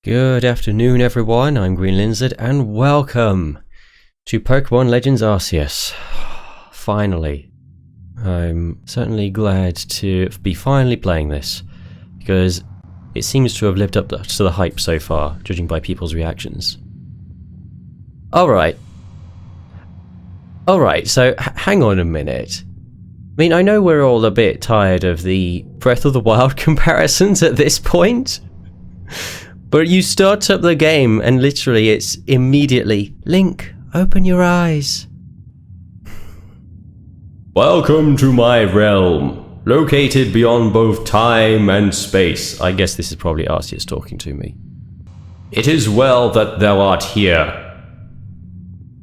Good afternoon everyone, I'm Green Lizard and welcome to Pokémon Legends Arceus. Finally. I'm certainly glad to be finally playing this, because it seems to have lived up to the hype so far, judging by people's reactions. Alright, so hang on a minute. I mean, I know we're all a bit tired of the Breath of the Wild comparisons at this point. But you start up the game and literally it's immediately, Link, open your eyes. Welcome to my realm, located beyond both time and space. I guess this is probably Arceus talking to me. It is well that thou art here.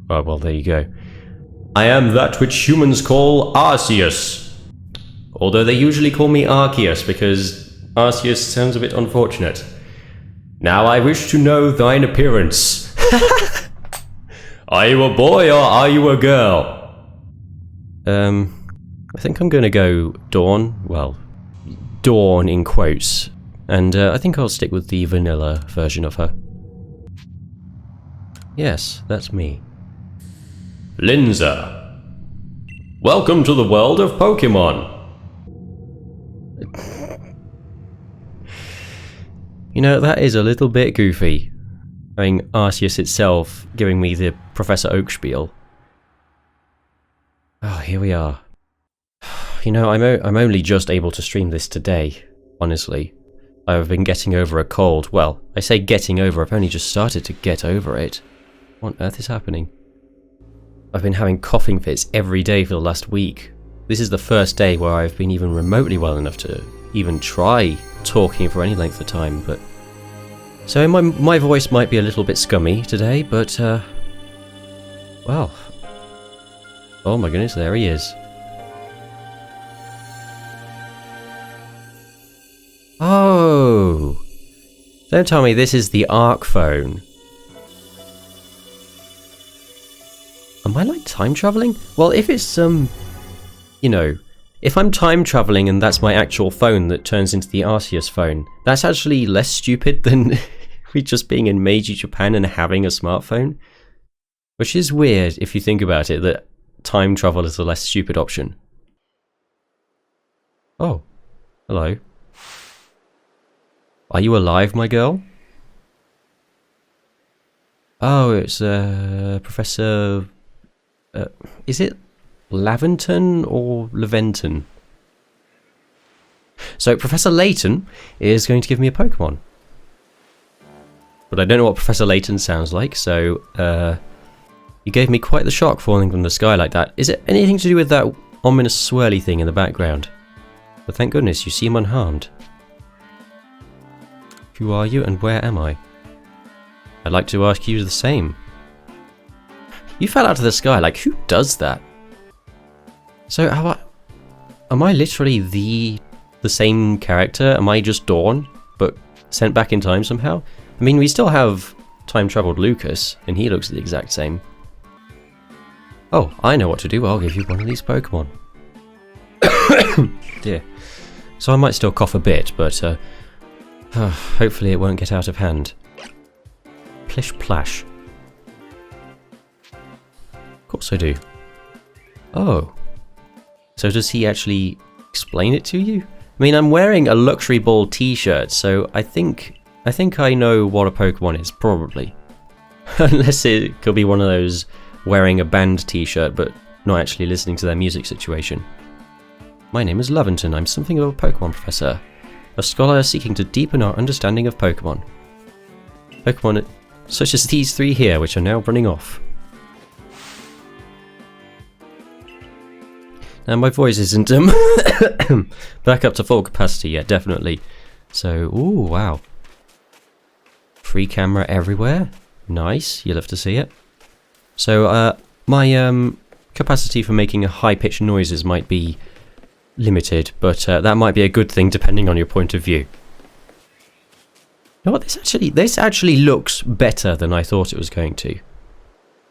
Oh, well, there you go. I am that which humans call Arceus. Although they usually call me Arceus because Arceus sounds a bit unfortunate. Now I wish to know thine appearance. Are you a boy or are you a girl? I think I'm gonna go Dawn. Well, Dawn in quotes. And I think I'll stick with the vanilla version of her. Yes, that's me. Linza. Welcome to the world of Pokémon. You know, that is a little bit goofy. I mean, Arceus itself giving me the Professor Oak spiel. Oh, here we are. You know, I'm only just able to stream this today, honestly. I've been getting over a cold. Well, I say getting over, I've only just started to get over it. What on earth is happening? I've been having coughing fits every day for the last week. This is the first day where I've been even remotely well enough to even try talking for any length of time, but so my voice might be a little bit scummy today, but well, oh my goodness, there he is. Oh, don't tell me this is the Arc phone. Am I like time traveling? Well, if it's you know, if I'm time traveling and that's my actual phone that turns into the Arceus phone, that's actually less stupid than we just being in Meiji Japan and having a smartphone. Which is weird if you think about it, that time travel is a less stupid option. Oh, hello. Are you alive, my girl? Oh, it's Professor... is it Laventon or Leventon? So Professor Layton is going to give me a Pokemon. But I don't know what Professor Layton sounds like, so you gave me quite the shock falling from the sky like that. Is it anything to do with that ominous swirly thing in the background? But thank goodness you seem unharmed. Who are you and where am I? I'd like to ask you the same. You fell out of the sky, like who does that? So am I literally the same character? Am I just Dawn, but sent back in time somehow? I mean, we still have time-traveled Lucas, and he looks the exact same. Oh, I know what to do. I'll give you one of these Pokemon. Dear. So I might still cough a bit, but hopefully it won't get out of hand. Plish plash. Of course I do. Oh. So does he actually explain it to you? I mean, I'm wearing a Luxury Ball t-shirt, so I think I know what a Pokemon is, probably. Unless it could be one of those wearing a band t-shirt but not actually listening to their music situation. My name is Laventon. I'm something of a Pokemon professor. A scholar seeking to deepen our understanding of Pokemon. Pokemon such as these three here, which are now running off. Now my voice isn't back up to full capacity yet, definitely. So, ooh, wow. Free camera everywhere. Nice, you'll have to see it. So, my capacity for making high-pitched noises might be limited, but that might be a good thing depending on your point of view. You know what, this actually looks better than I thought it was going to.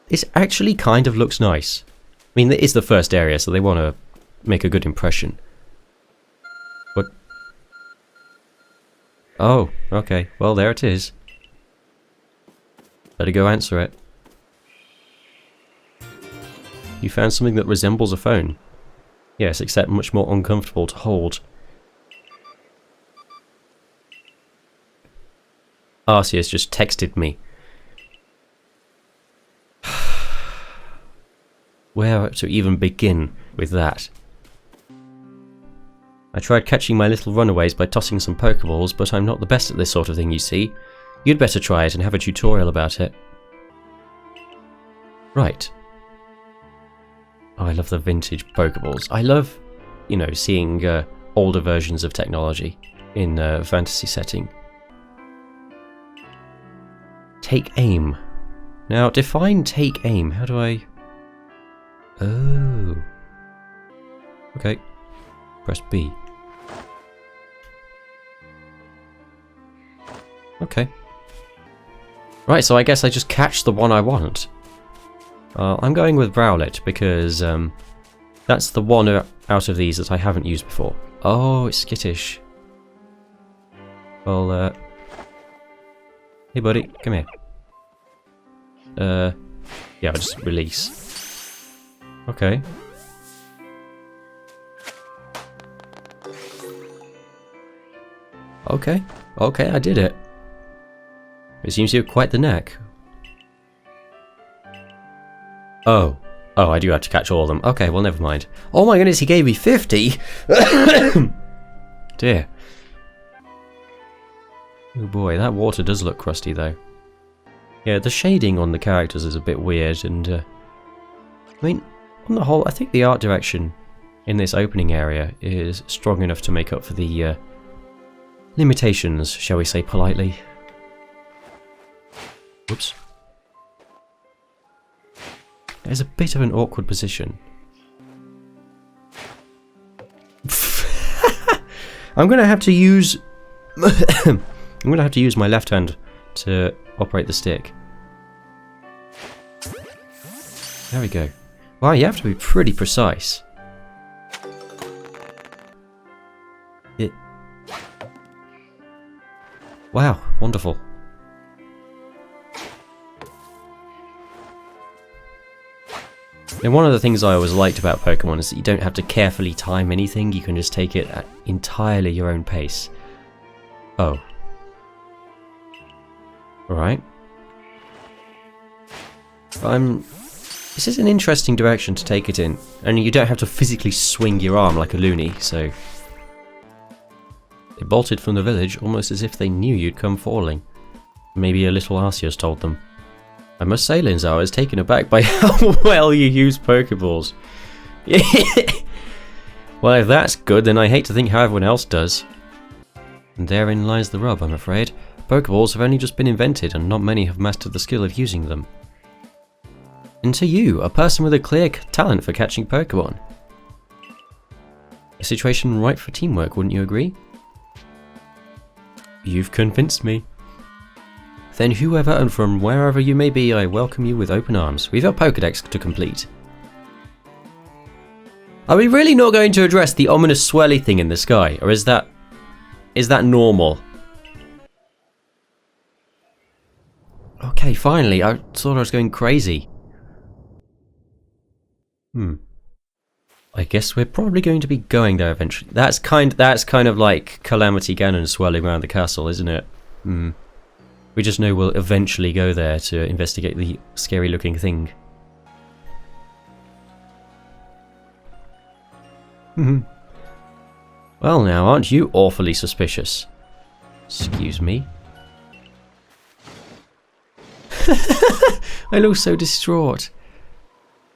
This actually kind of looks nice. I mean, it is the first area, so they want to make a good impression. But... oh, okay. Well, there it is. Better go answer it. You found something that resembles a phone. Yes, except much more uncomfortable to hold. Arceus just texted me. Where to even begin with that? I tried catching my little runaways by tossing some Pokeballs, but I'm not the best at this sort of thing, you see. You'd better try it and have a tutorial about it. Right. Oh, I love the vintage Pokeballs. I love, you know, seeing older versions of technology in a fantasy setting. Take aim. Now, define take aim. How do I... Oh. Okay. Press B. Okay. Right, so I guess I just catch the one I want. I'm going with Rowlet because that's the one out of these that I haven't used before. Oh, it's skittish. Well, hey buddy, come here. Yeah, I'll just release. Okay. Okay, I did it. It seems you have quite the knack. Oh, I do have to catch all of them. Okay, well, never mind. Oh my goodness, he gave me 50! Dear. Oh boy, that water does look crusty, though. Yeah, the shading on the characters is a bit weird, and... I mean, on the whole, I think the art direction in this opening area is strong enough to make up for the limitations, shall we say politely. Whoops. There's a bit of an awkward position. I'm gonna have to use I'm gonna have to use my left hand to operate the stick. There we go. Wow, you have to be pretty precise. Wow, wonderful. And one of the things I always liked about Pokemon is that you don't have to carefully time anything, you can just take it at entirely your own pace. Oh. Alright. This is an interesting direction to take it in, and you don't have to physically swing your arm like a loony, so... They bolted from the village almost as if they knew you'd come falling. Maybe a little Arceus told them. I must say, Linzao, I was taken aback by how well you use Pokeballs. Well, if that's good, then I hate to think how everyone else does. And therein lies the rub, I'm afraid. Pokeballs have only just been invented, and not many have mastered the skill of using them. And to you, a person with a clear talent for catching Pokemon. A situation ripe for teamwork, wouldn't you agree? You've convinced me. Then whoever and from wherever you may be, I welcome you with open arms. We've a Pokédex to complete. Are we really not going to address the ominous swirly thing in the sky, or is that normal? Okay, finally. I thought I was going crazy. I guess we're probably going to be going there eventually. That's kind of like Calamity Ganon swirling around the castle, isn't it? We just know we'll eventually go there to investigate the scary looking thing. Well now, aren't you awfully suspicious? Excuse me? I look so distraught.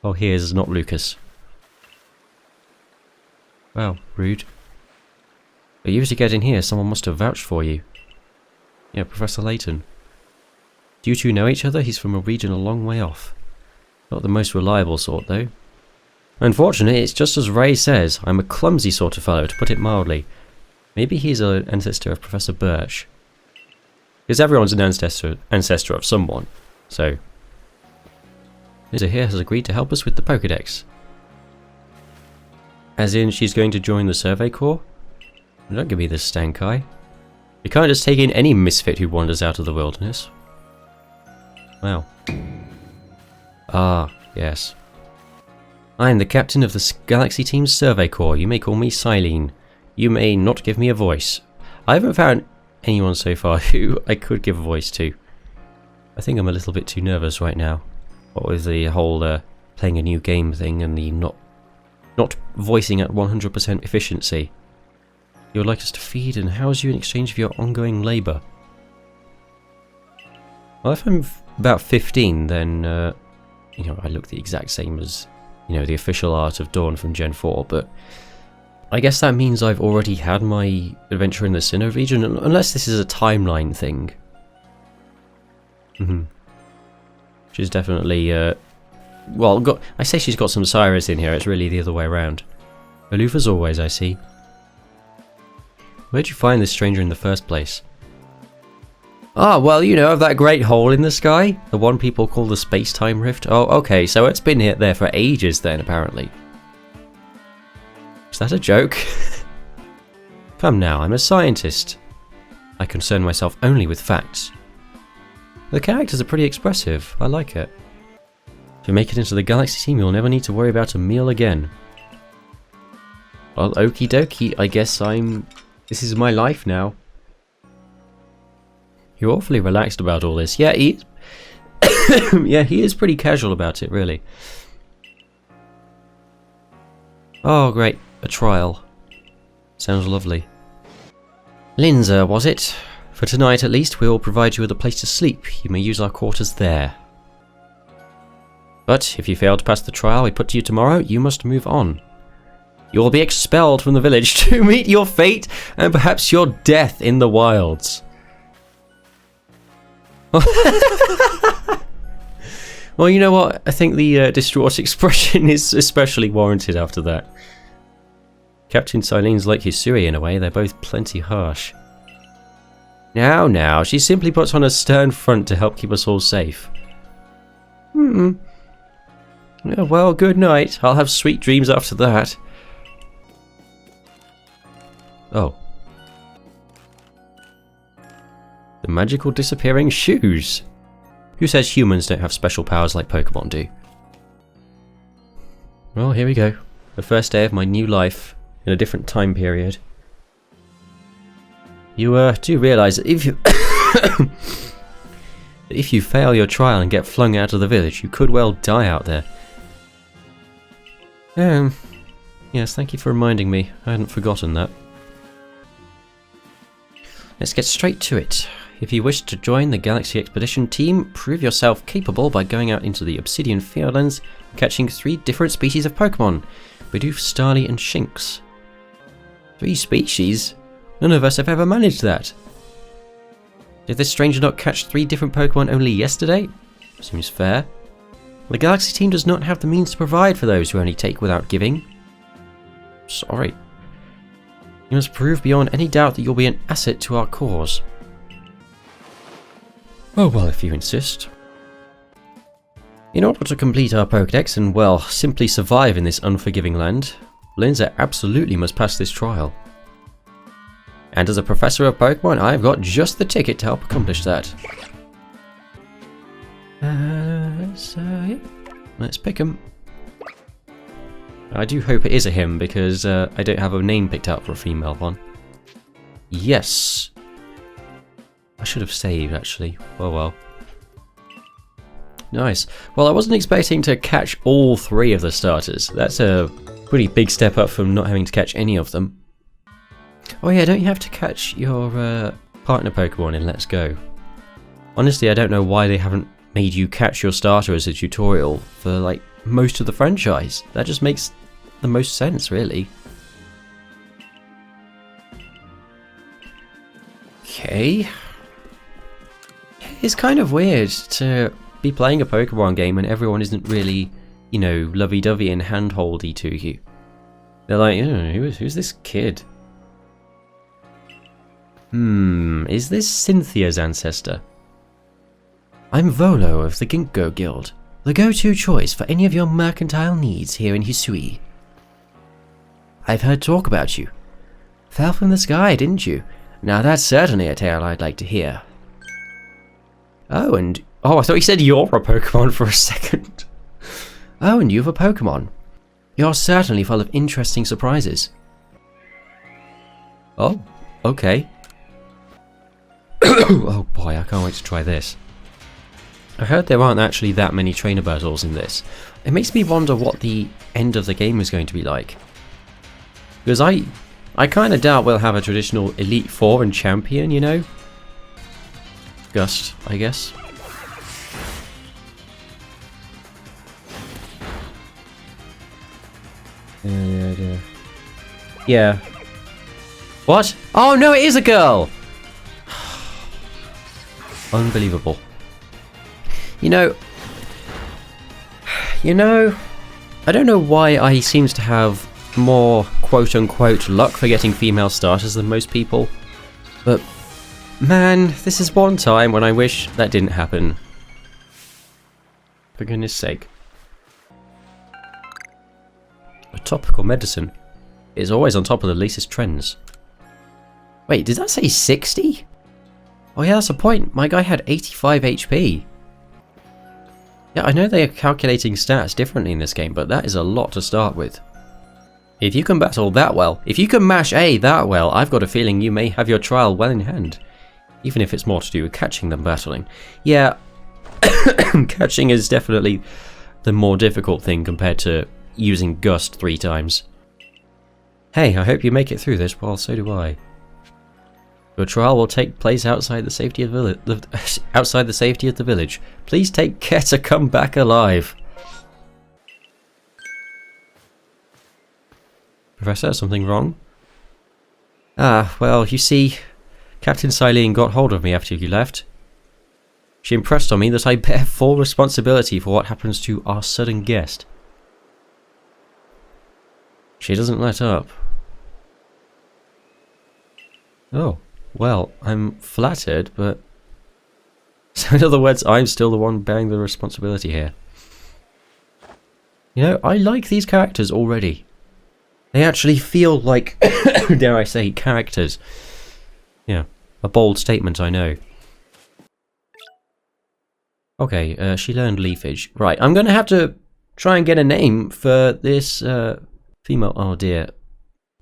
Oh, here's not Lucas. Wow, rude. For you to get in here, someone must have vouched for you. Yeah, Professor Layton. Do you two know each other? He's from a region a long way off. Not the most reliable sort, though. Unfortunately, it's just as Ray says. I'm a clumsy sort of fellow, to put it mildly. Maybe he's an ancestor of Professor Birch. Because everyone's an ancestor of someone, so... Lisa here has agreed to help us with the Pokédex. As in, she's going to join the Survey Corps? Don't give me this stank eye. You can't just take in any misfit who wanders out of the wilderness. Wow. Ah, yes. I am the captain of the Galaxy Team's Survey Corps. You may call me Silene. You may not give me a voice. I haven't found anyone so far who I could give a voice to. I think I'm a little bit too nervous right now. What with the whole playing a new game thing and the not voicing at 100% efficiency. You would like us to feed and house you in exchange for your ongoing labour. Well, if I'm about 15, then, you know, I look the exact same as, you know, the official art of Dawn from Gen 4, but I guess that means I've already had my adventure in the Sinnoh region, unless this is a timeline thing. Which is definitely, well, I say she's got some Cyrus in here, it's really the other way around. Aloof as always, I see. Where'd you find this stranger in the first place? Ah, well, you know, of that great hole in the sky? The one people call the space-time rift? Oh, okay, so it's been there for ages then, apparently. Is that a joke? Come now, I'm a scientist. I concern myself only with facts. The characters are pretty expressive, I like it. If you make it into the Galaxy Team, you'll never need to worry about a meal again. Well, okie dokie, I guess this is my life now. You're awfully relaxed about all this. Yeah, yeah, he is pretty casual about it, really. Oh, great. A trial. Sounds lovely. Linza, was it? For tonight, at least, we will provide you with a place to sleep. You may use our quarters there. But if you fail to pass the trial we put to you tomorrow, you must move on. You will be expelled from the village to meet your fate and perhaps your death in the wilds. Well, you know what? I think the distraught expression is especially warranted after that. Captain Silene's like Hisui in a way, they're both plenty harsh. Now, she simply puts on a stern front to help keep us all safe. Yeah, well, good night. I'll have sweet dreams after that. Oh. The magical disappearing shoes. Who says humans don't have special powers like Pokémon do? Well, here we go. The first day of my new life in a different time period. You do realise that if you fail your trial and get flung out of the village, you could well die out there. Yes, thank you for reminding me. I hadn't forgotten that. Let's get straight to it. If you wish to join the Galaxy Expedition team, prove yourself capable by going out into the Obsidian Fieldlands and catching 3 different species of Pokémon. Bidoof, Starly and Shinx. 3 species? None of us have ever managed that. Did this stranger not catch 3 different Pokémon only yesterday? Seems fair. The Galaxy team does not have the means to provide for those who only take without giving. Sorry. You must prove beyond any doubt that you'll be an asset to our cause. Oh well, if you insist. In order to complete our Pokédex and, well, simply survive in this unforgiving land, Linza absolutely must pass this trial. And as a professor of Pokémon, I've got just the ticket to help accomplish that. Yeah. Let's pick him. I do hope it is a him, because I don't have a name picked out for a female one. Yes. I should have saved, actually. Oh well. Nice. Well, I wasn't expecting to catch all 3 of the starters. That's a pretty big step up from not having to catch any of them. Oh yeah, don't you have to catch your partner Pokemon in Let's Go? Honestly, I don't know why they haven't made you catch your starter as a tutorial for, like, most of the franchise. That just makes the most sense, really. Okay. It's kind of weird to be playing a Pokemon game and everyone isn't really, you know, lovey-dovey and hand-holdy to you. They're like, who's this kid? Is this Cynthia's ancestor? I'm Volo of the Ginkgo Guild, the go-to choice for any of your mercantile needs here in Hisui. I've heard talk about you. Fell from the sky, didn't you? Now that's certainly a tale I'd like to hear. Oh, and Oh, I thought you said you're a Pokemon for a second. Oh, and you have a Pokemon. You're certainly full of interesting surprises. Oh, okay. Oh boy, I can't wait to try this. I heard there aren't actually that many trainer battles in this. It makes me wonder what the end of the game is going to be like. Because I kind of doubt we'll have a traditional Elite Four and Champion, you know? Gust, I guess. Yeah. What? Oh no, it is a girl! Unbelievable. You know, I don't know why I seems to have more quote-unquote luck for getting female starters than most people, but man, this is one time when I wish that didn't happen. For goodness sake. A topical medicine is always on top of the latest trends. Wait, did that say 60? Oh yeah, that's a point. My guy had 85 HP. Yeah, I know they are calculating stats differently in this game, but that is a lot to start with. If you can battle that well, if you can mash A that well, I've got a feeling you may have your trial well in hand. Even if it's more to do with catching than battling. Yeah, catching is definitely the more difficult thing compared to using Gust 3 times. Hey, I hope you make it through this, well, so do I. Your trial will take place outside the safety of the village. Please take care to come back alive. Professor, something wrong? Ah, well, you see, Captain Silene got hold of me after you left. She impressed on me that I bear full responsibility for what happens to our sudden guest. She doesn't let up. Oh, well, I'm flattered, but... So in other words, I'm still the one bearing the responsibility here. You know, I like these characters already. They actually feel like, dare I say, characters. Yeah, a bold statement, I know. Okay, she learned leafage. Right, I'm going to have to try and get a name for this female... Oh dear.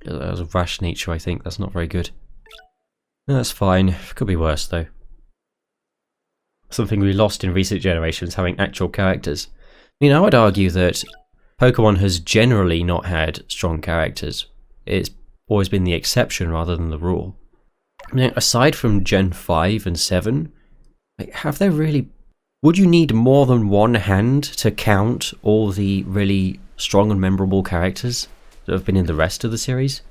That was a rash nature, I think. That's not very good. That's fine. Could be worse, though. Something we lost in recent generations, having actual characters. I mean, I would argue that Pokemon has generally not had strong characters. It's always been the exception rather than the rule. I mean, aside from Gen 5 and 7, like, have there really... Would you need more than one hand to count all the really strong and memorable characters that have been in the rest of the series?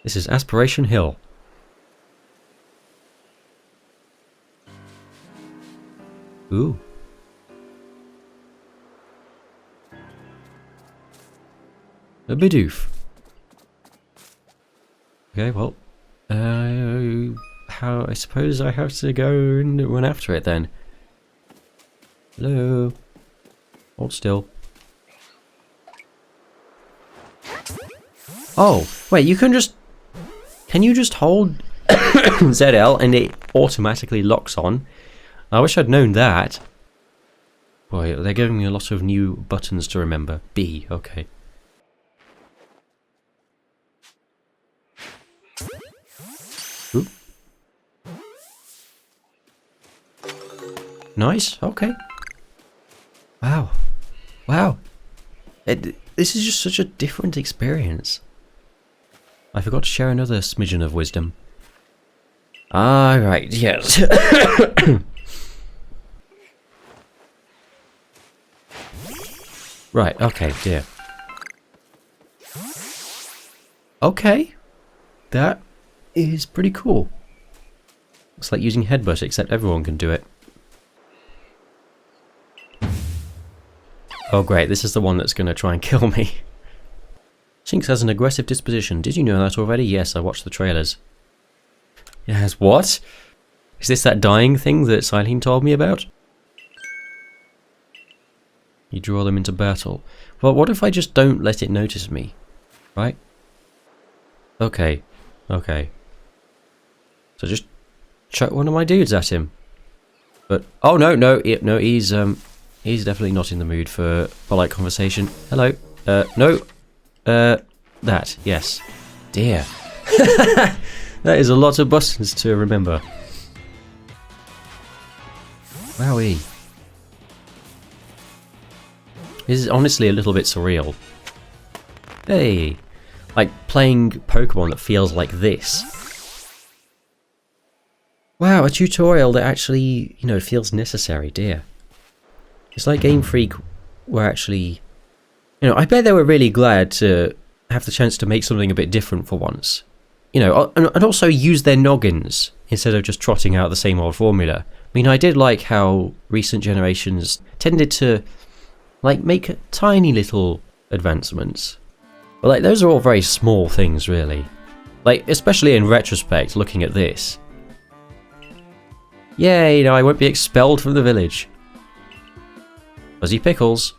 This is Aspiration Hill. Ooh. A Bidoof. Okay, well, how I suppose I have to go and run after it then. Hello. Hold still. Oh, wait, you can just... Can you just hold ZL and it automatically locks on? I wish I'd known that. Boy, they're giving me a lot of new buttons to remember. B, okay. Oop. Nice, okay. Wow. Wow. This is just such a different experience. I forgot to share another smidgen of wisdom. Ah, right, yes. Right, okay, dear. Okay. That is pretty cool. It's like using headbutt, except everyone can do it. Oh great, this is the one that's going to try and kill me. Shinx has an aggressive disposition. Did you know that already? Yes, I watched the trailers. Yes, what? Is this that dying thing that Silene told me about? You draw them into battle. Well, what if I just don't let it notice me? Right? Okay. Okay. So just chuck one of my dudes at him. But oh no, he's definitely not in the mood for polite conversation. Hello, no, that yes, dear. That is a lot of buttons to remember. Wowee. This is honestly a little bit surreal. Hey, like playing Pokemon that feels like this. Wow, a tutorial that actually, you know, feels necessary, dear. It's like Game Freak were actually, you know, I bet they were really glad to have the chance to make something a bit different for once. You know, and also use their noggins instead of just trotting out the same old formula. I mean, I did like how recent generations tended to, like, make tiny little advancements. But, like, those are all very small things, really. Like, especially in retrospect, looking at this. Yay, you know, I won't be expelled from the village. Fuzzy Pickles.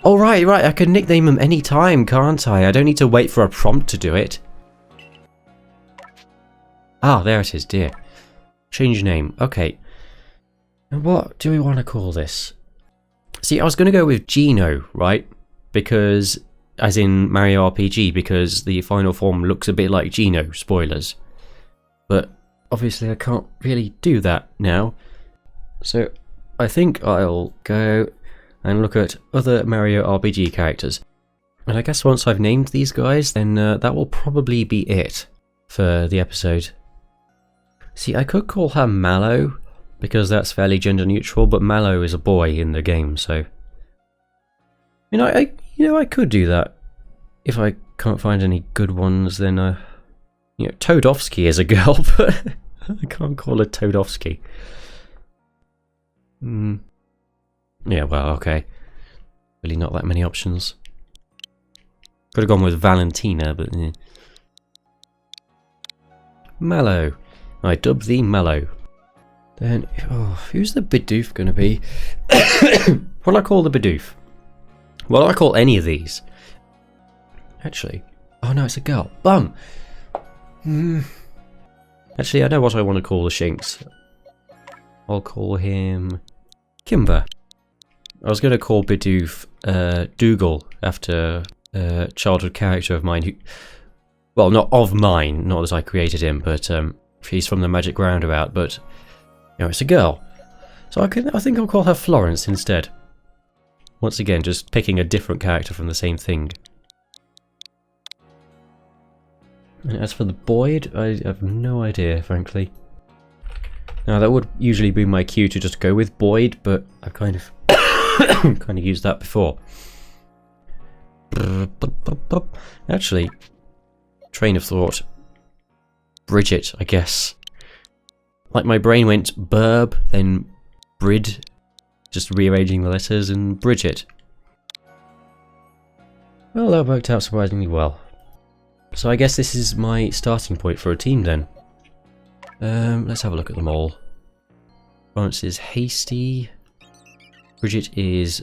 Oh, right, I can nickname him any time, can't I? I don't need to wait for a prompt to do it. Ah, there it is, dear. Change name. Okay. And what do we want to call this? See, I was going to go with Geno, right? Because, as in Mario RPG, because the final form looks a bit like Geno, spoilers. But, obviously I can't really do that now. So, I think I'll go and look at other Mario RPG characters. And I guess once I've named these guys, then that will probably be it for the episode. See, I could call her Mallow, because that's fairly gender neutral, but Mallow is a boy in the game, so... You know, I could do that. If I can't find any good ones, then, you know, Toadofsky is a girl, but I can't call her Toadofsky. Yeah, well, okay. Really not that many options. Could have gone with Valentina, but... Mallow. I dub thee Mallow. Then, oh, who's the Bidoof going to be? What'll I call the Bidoof? What'll I call any of these? Actually, oh no, it's a girl. Bum! Actually, I know what I want to call the Shinx. I'll call him... Kimber. I was going to call Bidoof Dougal, after a childhood character of mine who... Well, not of mine, not that I created him, but he's from the Magic Roundabout, but... You know, it's a girl. So I think I'll call her Florence instead. Once again, just picking a different character from the same thing. And as for the Boyd, I have no idea, frankly. Now, that would usually be my cue to just go with Boyd, but I've kind of used that before. Actually, train of thought. Bridget, I guess. Like my brain went Burb, then Brid, just rearranging the letters, and Bridget. Well, that worked out surprisingly well. So I guess this is my starting point for a team then. Let's have a look at them all. Florence is hasty. Bridget is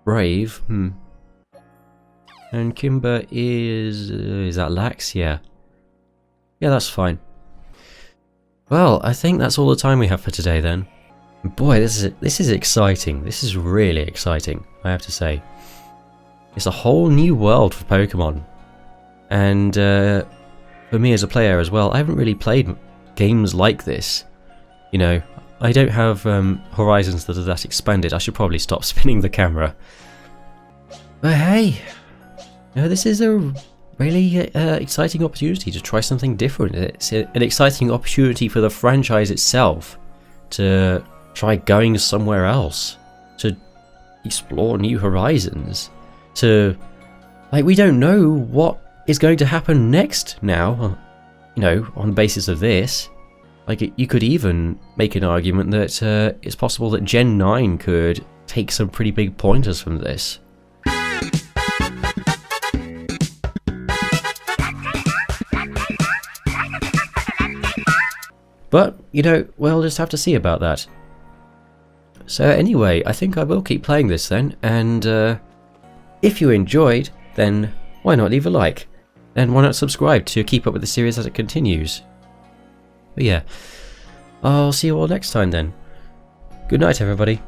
brave. And Kimber is that lax? Yeah. Yeah, that's fine. Well, I think that's all the time we have for today then. Boy, this is exciting. This is really exciting, I have to say. It's a whole new world for Pokemon. And for me as a player as well, I haven't really played games like this. You know, I don't have horizons that are that expanded. I should probably stop spinning the camera. But hey, you know, this is a really exciting opportunity to try something different. It's an exciting opportunity for the franchise itself to try going somewhere else, to explore new horizons, to, like, we don't know what is going to happen next now, you know, on the basis of this. Like, you could even make an argument that it's possible that Gen 9 could take some pretty big pointers from this. But, you know, we'll just have to see about that. So anyway, I think I will keep playing this then, and if you enjoyed, then why not leave a like? And why not subscribe to keep up with the series as it continues? But yeah, I'll see you all next time then. Good night, everybody.